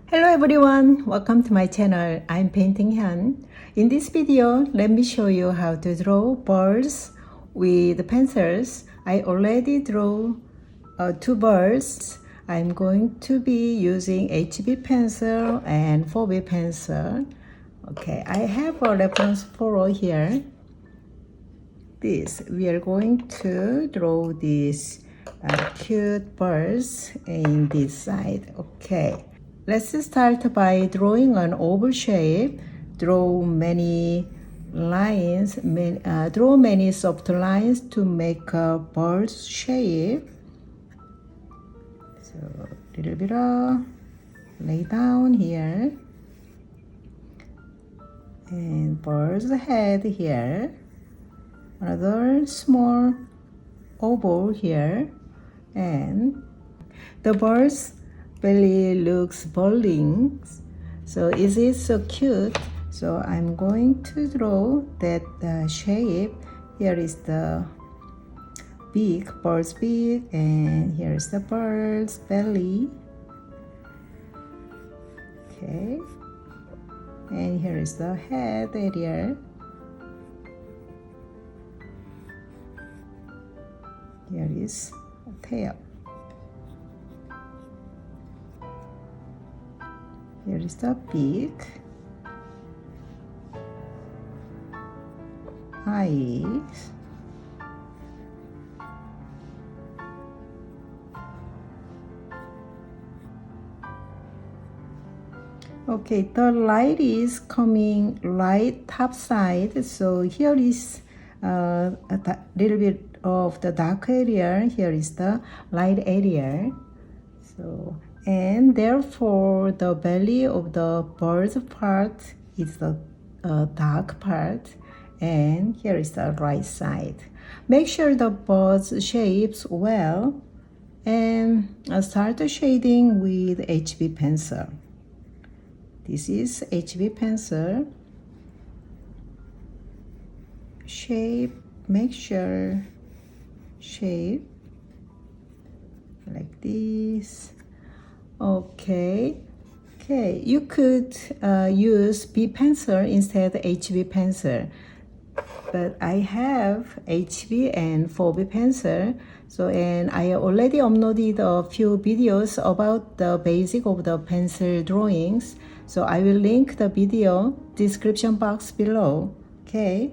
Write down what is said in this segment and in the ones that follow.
Hello everyone, welcome to my channel. I'm Painting Hyun. In this video, let me show you how to draw birds with pencils. I already drew two birds. I'm going to be using HB pencil and 4B pencil. Okay, I have a reference photo here. We are going to draw these cute birds in this side. Okay. Let's start by drawing an oval shape. Draw many lines, draw many soft lines to make a bird shape. So a little bit of lay down here. And bird's head here. Another small oval here. And the bird's belly looks balding, so is it so cute? So I'm going to draw that shape. Here is the beak, bird's beak, and here is the bird's belly. Okay, and here is the head area. Here is a tail. Here is the beak, eyes, okay, the light is coming right top side, so here is a little bit of the dark area, here is the light area. So and therefore the belly of the bird's part is the dark part, and here is the right side. Make sure the bird's shapes well, and start the shading with HB pencil. This is HB pencil. Shape, make sure shape like this. Okay, you could use B pencil instead of HB pencil, but I have HB and 4B pencil. So, and I already uploaded a few videos about the basic of the pencil drawings. So I will link the video description box below. Okay.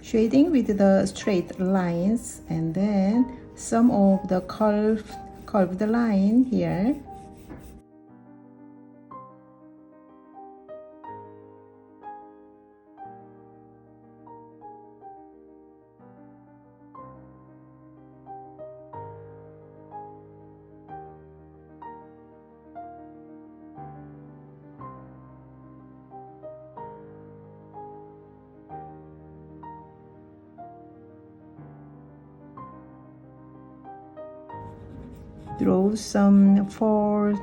Shading with the straight lines, and then some of the curved line here. Draw some for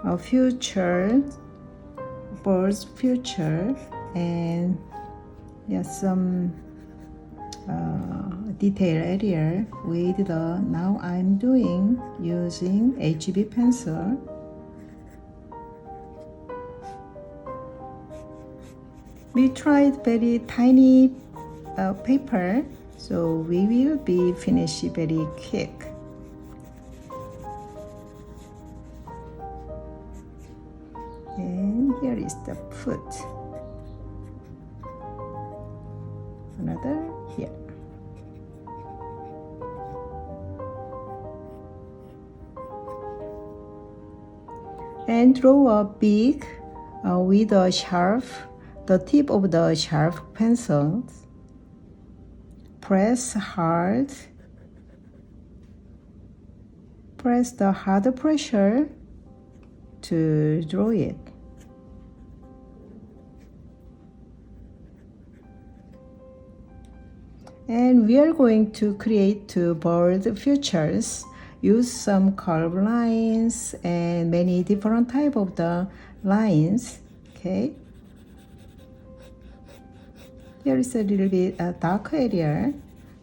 a future, bird's future, and some detail area with the now I'm doing using HB pencil. We tried very tiny paper, so we will be finished very quick. And here is the foot. Another here. And draw a beak with a the tip of the sharp pencil. Press hard. Press the hard pressure to draw it. And we are going to create two bird features. Use some curved lines and many different type of the lines. Okay. Here is a little bit dark area.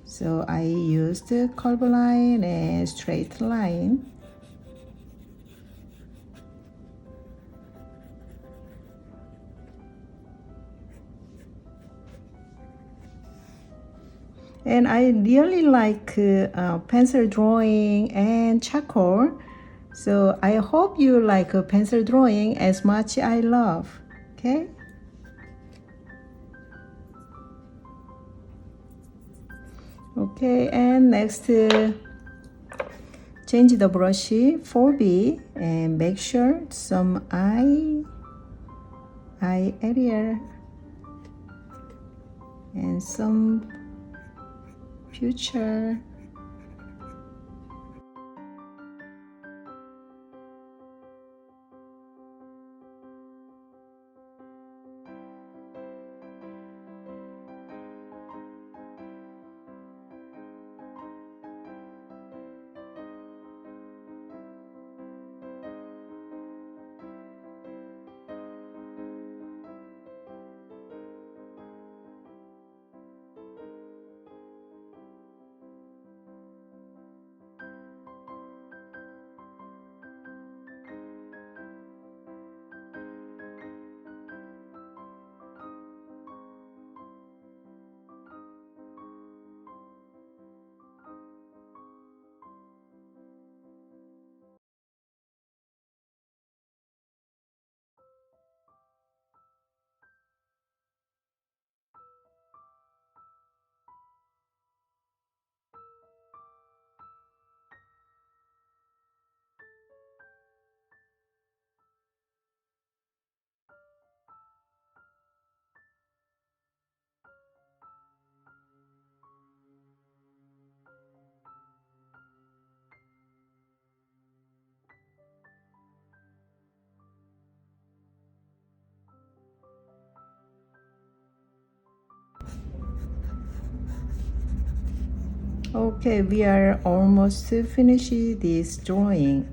So I used curve line and straight line. And I really like pencil drawing and charcoal. So I hope you like pencil drawing as much I love. Okay? Okay, and next change the brush 4B and make sure some eye area and some future. Okay, we are almost finished this drawing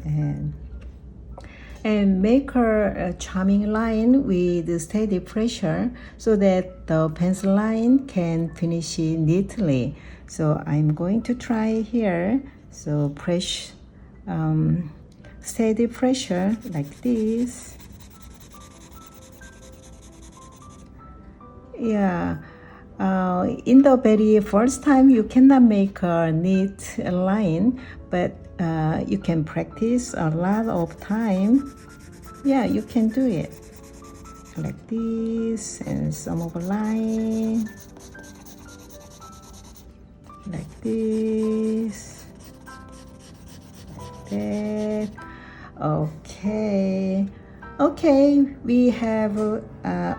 and make a charming line with steady pressure so that the pencil line can finish neatly. So I'm going to try here. So press steady pressure like this. Yeah. In the very first time, you cannot make a neat line, but you can practice a lot of time. Yeah, you can do it like this, and some of a line like this, like that. Okay, we have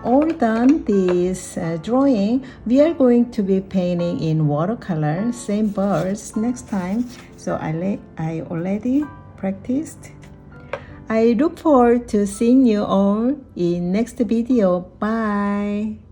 all done this drawing. We are going to be painting in watercolor, same birds next time. So I already practiced. I look forward to seeing you all in next video. Bye.